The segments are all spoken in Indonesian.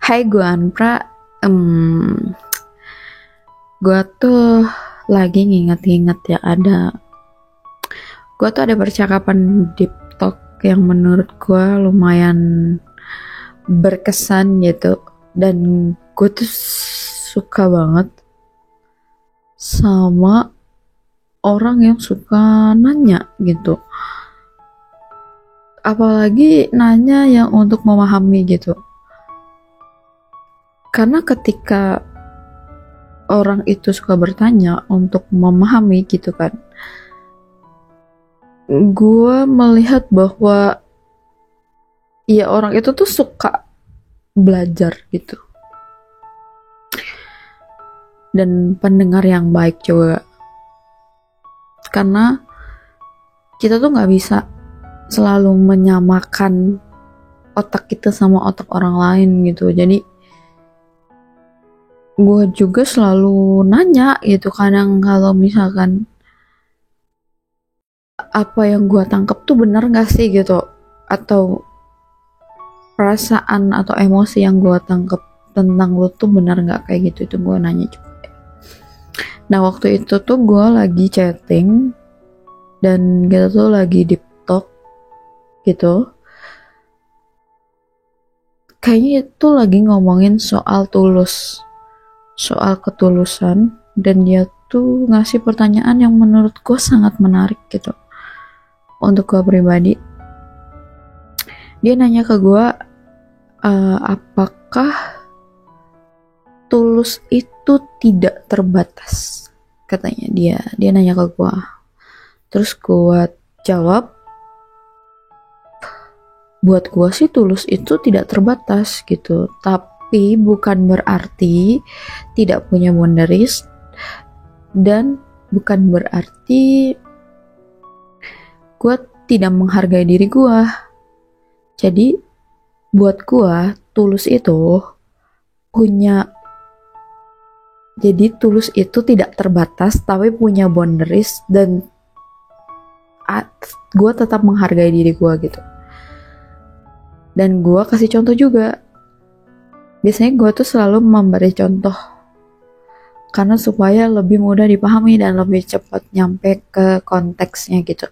Hai gue Anpra, gue tuh lagi nginget-nginget ya gue tuh ada percakapan deep talk yang menurut gue lumayan berkesan gitu, dan gue tuh suka banget sama orang yang suka nanya gitu, apalagi nanya yang untuk memahami gitu, karena ketika orang itu suka bertanya untuk memahami gitu kan, gue melihat bahwa ya orang itu tuh suka belajar gitu, dan pendengar yang baik juga, karena kita tuh nggak bisa selalu menyamakan otak kita sama otak orang lain gitu. Jadi gue juga selalu nanya gitu, kadang kalau misalkan apa yang gue tangkep tuh bener gak sih gitu, atau perasaan atau emosi yang gue tangkep tentang lo tuh bener gak kayak gitu, itu gue nanya juga. Nah waktu itu tuh gue lagi chatting dan kita tuh lagi deep talk gitu, kayaknya itu lagi ngomongin soal tulus, soal ketulusan, dan dia tuh ngasih pertanyaan yang menurut gue sangat menarik gitu untuk gue pribadi. Dia nanya ke gue, apakah tulus itu tidak terbatas, katanya dia nanya ke gue. Terus gue jawab, buat gue sih tulus itu tidak terbatas gitu, tapi bukan berarti tidak punya boundaries, dan bukan berarti gue tidak menghargai diri gue. Jadi buat gue tulus itu punya, jadi tulus itu tidak terbatas tapi punya boundaries, dan gue tetap menghargai diri gue gitu. Dan gue kasih contoh juga. Biasanya gue tuh selalu memberi contoh karena supaya lebih mudah dipahami dan lebih cepat nyampe ke konteksnya gitu.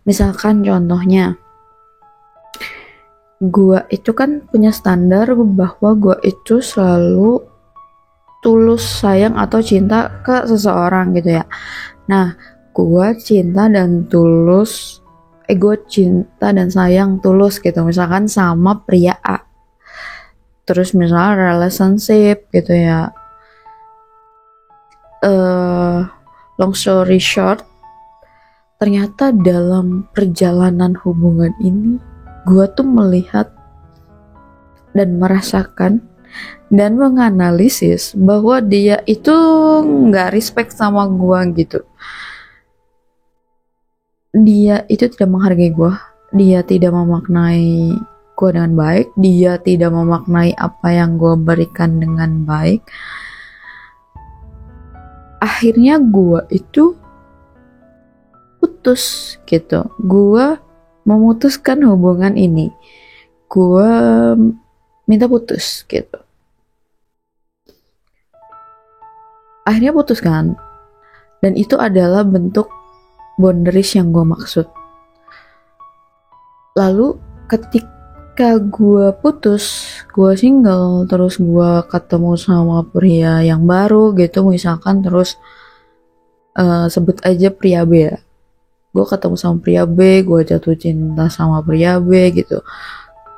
Misalkan contohnya, gue itu kan punya standar bahwa gue itu selalu tulus sayang atau cinta ke seseorang gitu ya. Nah, gue cinta dan tulus, gue cinta dan sayang tulus gitu, misalkan sama pria A. Terus misalnya relationship gitu ya. Long story short, ternyata dalam perjalanan hubungan ini, gue tuh melihat dan merasakan dan menganalisis bahwa dia itu nggak respect sama gue gitu. Dia itu tidak menghargai gue, dia tidak memaknai gue dengan baik, dia tidak memaknai apa yang gue berikan dengan baik. Akhirnya gue itu putus gitu, gue memutuskan hubungan ini, gue minta putus gitu. Akhirnya putus kan, dan itu adalah bentuk boundaries yang gue maksud. Lalu ketika gue putus, gue single, terus gue ketemu sama pria yang baru gitu, misalkan terus sebut aja pria B ya. Gue ketemu sama pria B, gue jatuh cinta sama pria B gitu,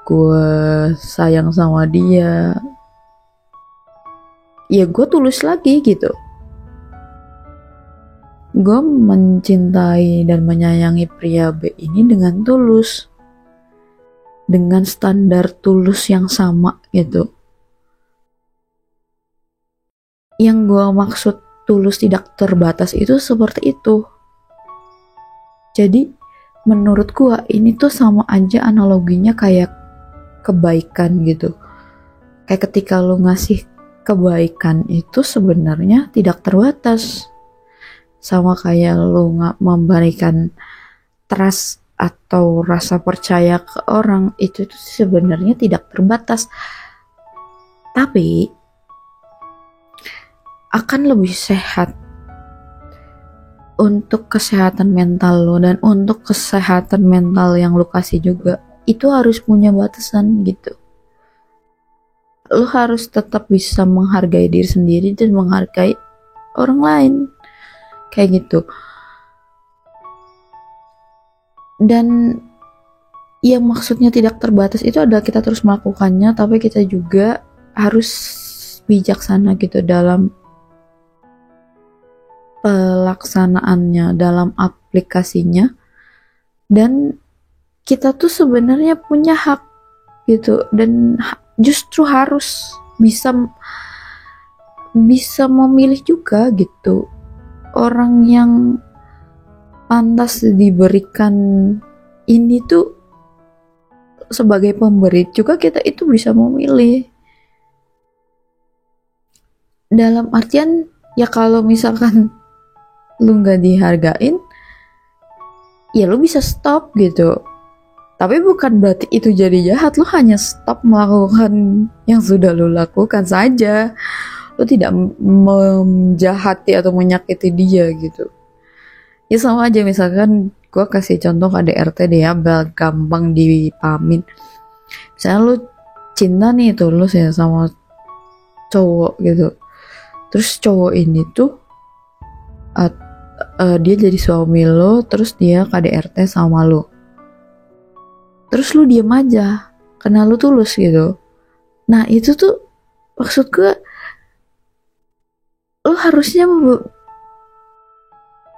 gue sayang sama dia, ya gue tulus lagi gitu. Gue mencintai dan menyayangi pria B ini dengan tulus, dengan standar tulus yang sama gitu. Yang gue maksud tulus tidak terbatas itu seperti itu. Jadi menurut gue ini tuh sama aja analoginya kayak kebaikan gitu. Kayak ketika lu ngasih kebaikan itu sebenarnya tidak terbatas. Sama kayak lu nggak memberikan trust atau rasa percaya ke orang, itu tuh sebenarnya tidak terbatas. Tapi akan lebih sehat untuk kesehatan mental lo dan untuk kesehatan mental yang lo kasih juga. Itu harus punya batasan gitu. Lo harus tetap bisa menghargai diri sendiri dan menghargai orang lain. Kayak gitu. Dan yang maksudnya tidak terbatas itu adalah kita terus melakukannya, tapi kita juga harus bijaksana gitu dalam pelaksanaannya, dalam aplikasinya. Dan kita tuh sebenarnya punya hak gitu, dan justru harus bisa memilih juga gitu orang yang pantas diberikan ini tuh. Sebagai pemberi juga kita itu bisa memilih, dalam artian ya kalau misalkan lu nggak dihargain ya lu bisa stop gitu, tapi bukan berarti itu jadi jahat. Lu hanya stop melakukan yang sudah lu lakukan saja, lu tidak menjahati atau menyakiti dia gitu. Ya sama aja, misalkan gue kasih contoh KDRT deh ya, biar gampang dipahamin. Misalnya lu cinta nih tulus ya sama cowok gitu, terus cowok ini tuh dia jadi suami lo, terus dia KDRT sama lo, terus lu diem aja karena lu tulus gitu. Nah itu tuh maksud gue, lu harusnya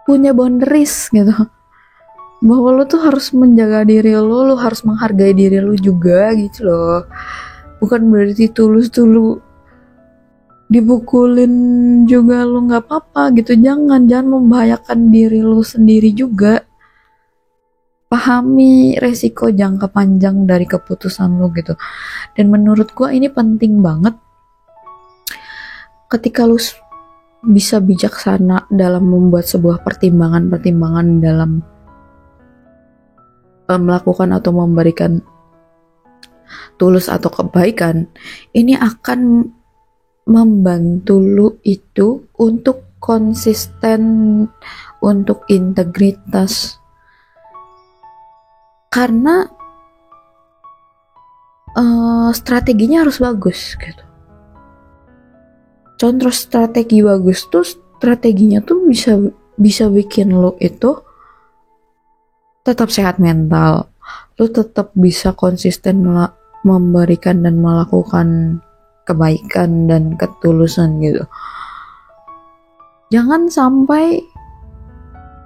punya boundaries gitu, bahwa lu tuh harus menjaga diri lu harus menghargai diri lu juga gitu loh. Bukan berarti tulus tuh lu dipukulin juga lu nggak apa-apa gitu, jangan membahayakan diri lu sendiri juga. Pahami resiko jangka panjang dari keputusan lu gitu. Dan menurut gua ini penting banget ketika lu bisa bijaksana dalam membuat sebuah pertimbangan dalam melakukan atau memberikan tulus atau kebaikan. Ini akan membantu lu itu untuk konsisten, untuk integritas, karena strateginya harus bagus gitu. Contoh strategi bagus tuh, strateginya tuh bisa bikin lo itu tetap sehat mental, lo tetap bisa konsisten memberikan dan melakukan kebaikan dan ketulusan gitu. Jangan sampai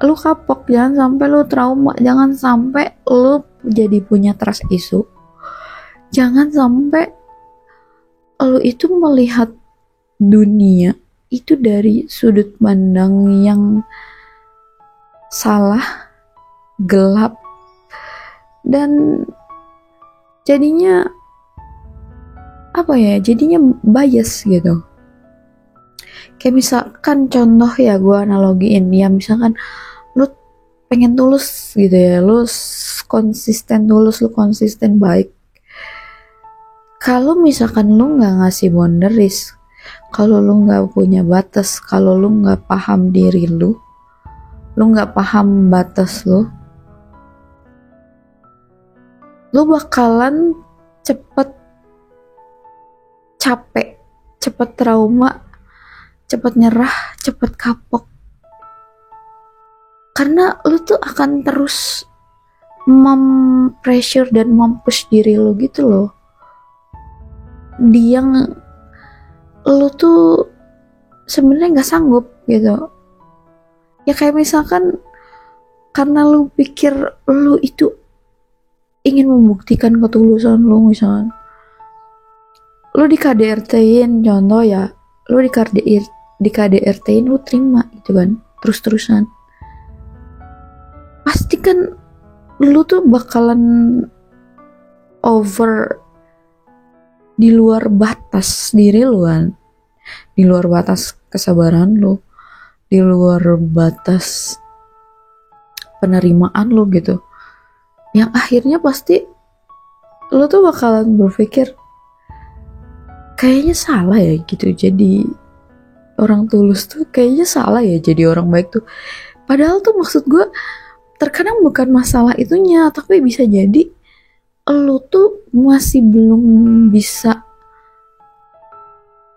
lo kapok, jangan sampai lo trauma, jangan sampai lo jadi punya trust issue, jangan sampai lo itu melihat dunia itu dari sudut pandang yang salah, gelap, dan jadinya jadinya bias gitu. Kayak misalkan contoh ya, gue analogiin ya, misalkan lu pengen tulus gitu ya, lu konsisten tulus, lu konsisten baik. Kalau misalkan lu nggak ngasih boundaries, kalau lu nggak punya batas, kalau lu nggak paham diri lu nggak paham batas lu bakalan cepet capek, cepet trauma, cepet nyerah, cepet kapok. Karena lu tuh akan terus pressure dan push diri lu gitu loh, dia lu tuh sebenarnya nggak sanggup gitu. Ya kayak misalkan karena lu pikir lu itu ingin membuktikan ketulusan lu, misalkan lu di KDRT-in, contoh ya, lu di KDRT-in lu terima gitu kan, terus-terusan, pasti kan lu tuh bakalan over di luar batas diri lu kan, di luar batas kesabaran lu, di luar batas penerimaan lu gitu, yang akhirnya pasti lu tuh bakalan berpikir kayaknya salah ya gitu jadi orang tulus tuh, kayaknya salah ya jadi orang baik tuh. Padahal tuh maksud gue terkadang bukan masalah itunya, tapi bisa jadi lu tuh masih belum bisa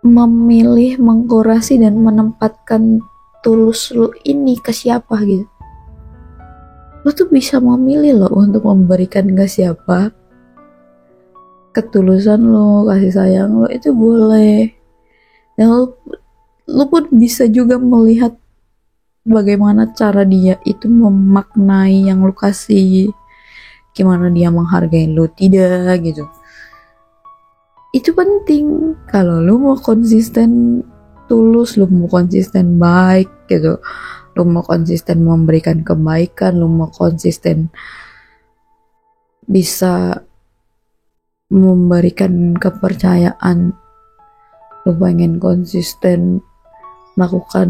memilih, mengkurasi dan menempatkan tulus lu ini ke siapa gitu. Lu tuh bisa memilih loh untuk memberikan ke siapa. Ketulusan lu, kasih sayang lu itu boleh. Dan lu pun bisa juga melihat bagaimana cara dia itu memaknai yang lu kasih, gimana dia menghargai lu tidak gitu. Itu penting. Kalau lu mau konsisten tulus, lu mau konsisten baik gitu, lu mau konsisten memberikan kebaikan, lu mau konsisten bisa memberikan kepercayaan, lu pengen konsisten melakukan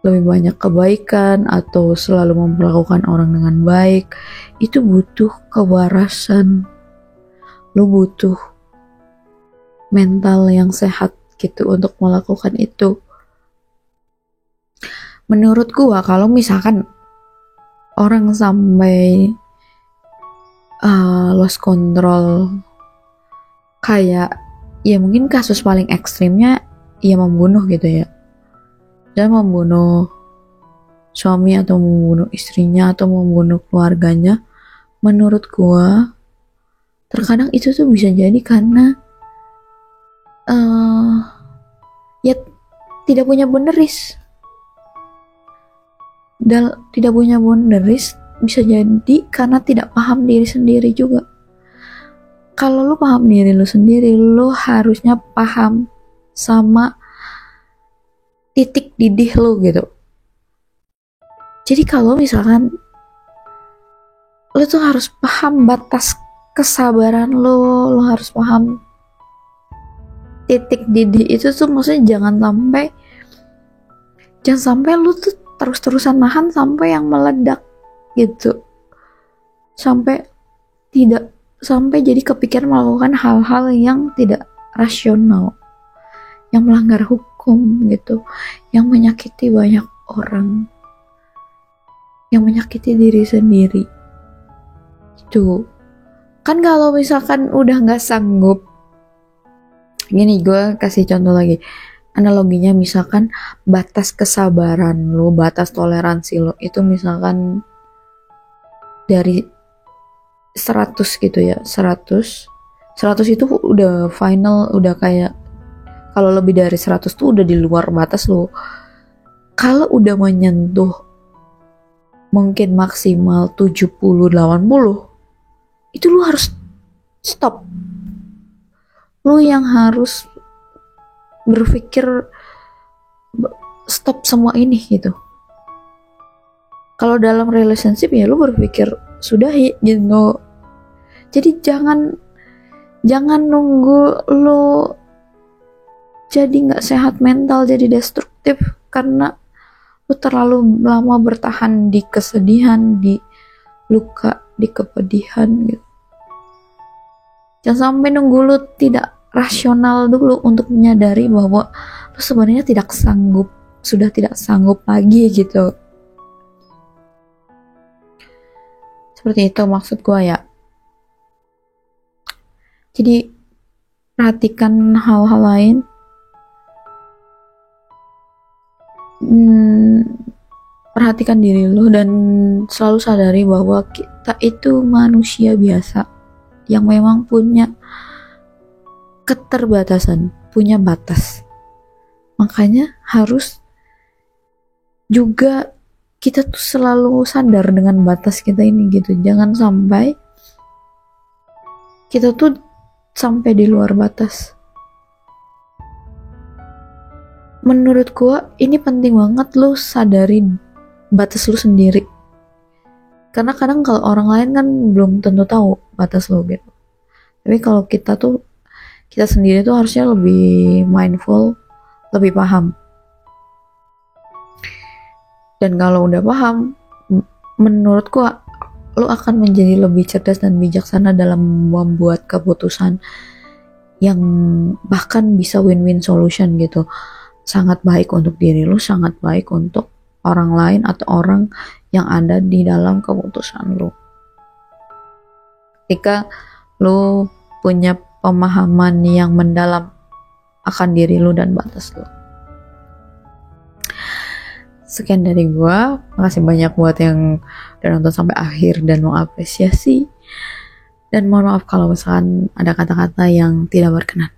lebih banyak kebaikan atau selalu memperlakukan orang dengan baik, itu butuh kewarasan. Lu butuh mental yang sehat gitu untuk melakukan itu. Menurut gua kalau misalkan orang sampai lost control, kayak ya mungkin kasus paling ekstrimnya ya membunuh gitu ya, dan membunuh suami atau membunuh istrinya atau membunuh keluarganya, menurut gua terkadang itu tuh bisa jadi karena ya tidak punya boundaries. Dan tidak punya boundaries bisa jadi karena tidak paham diri sendiri juga. Kalau lu paham diri lu sendiri, lu harusnya paham sama titik didih lu gitu. Jadi kalau misalkan lu tuh harus paham batas kesabaran lu harus paham titik didih itu tuh, maksudnya jangan sampai lu tuh terus-terusan nahan sampai yang meledak gitu, sampai jadi kepikiran melakukan hal-hal yang tidak rasional, yang melanggar hukum gitu, yang menyakiti banyak orang, yang menyakiti diri sendiri. Itu kan kalau misalkan udah nggak sanggup, gini gue kasih contoh lagi, analoginya misalkan batas kesabaran lo, batas toleransi lo itu misalkan dari 100 gitu ya, 100 itu udah final, udah kayak kalau lebih dari 100 tuh udah di luar batas lo. Kalau udah menyentuh mungkin maksimal 70-80, itu lo harus stop. Lo yang harus berpikir stop semua ini gitu. Kalau dalam relationship ya lu berpikir sudahi gitu. Jadi jangan nunggu lu jadi nggak sehat mental, jadi destruktif karena lu terlalu lama bertahan di kesedihan, di luka, di kepedihan gitu. Jangan sampai nunggu lu tidak rasional dulu untuk menyadari bahwa lu sebenarnya sudah tidak sanggup lagi gitu. Seperti itu maksud gue ya. Jadi perhatikan hal-hal lain, perhatikan diri lu dan selalu sadari bahwa kita itu manusia biasa yang memang punya keterbatasan, punya batas. Makanya harus juga kita tuh selalu sadar dengan batas kita ini gitu. Jangan sampai kita tuh sampai di luar batas. Menurut gua ini penting banget lu sadari batas lu sendiri. Karena kadang kalau orang lain kan belum tentu tahu batas lu gitu. Tapi kalau kita sendiri tuh harusnya lebih mindful, lebih paham. Dan kalau udah paham, menurutku lu akan menjadi lebih cerdas dan bijaksana dalam membuat keputusan yang bahkan bisa win-win solution gitu. Sangat baik untuk diri lu, sangat baik untuk orang lain atau orang yang ada di dalam keputusan lu. Ketika lu punya pemahaman yang mendalam akan diri lu dan batas lu. Sekian dari gua, makasih banyak buat yang udah nonton sampai akhir dan mau apresiasi. Dan mohon maaf kalau misalkan ada kata-kata yang tidak berkenan.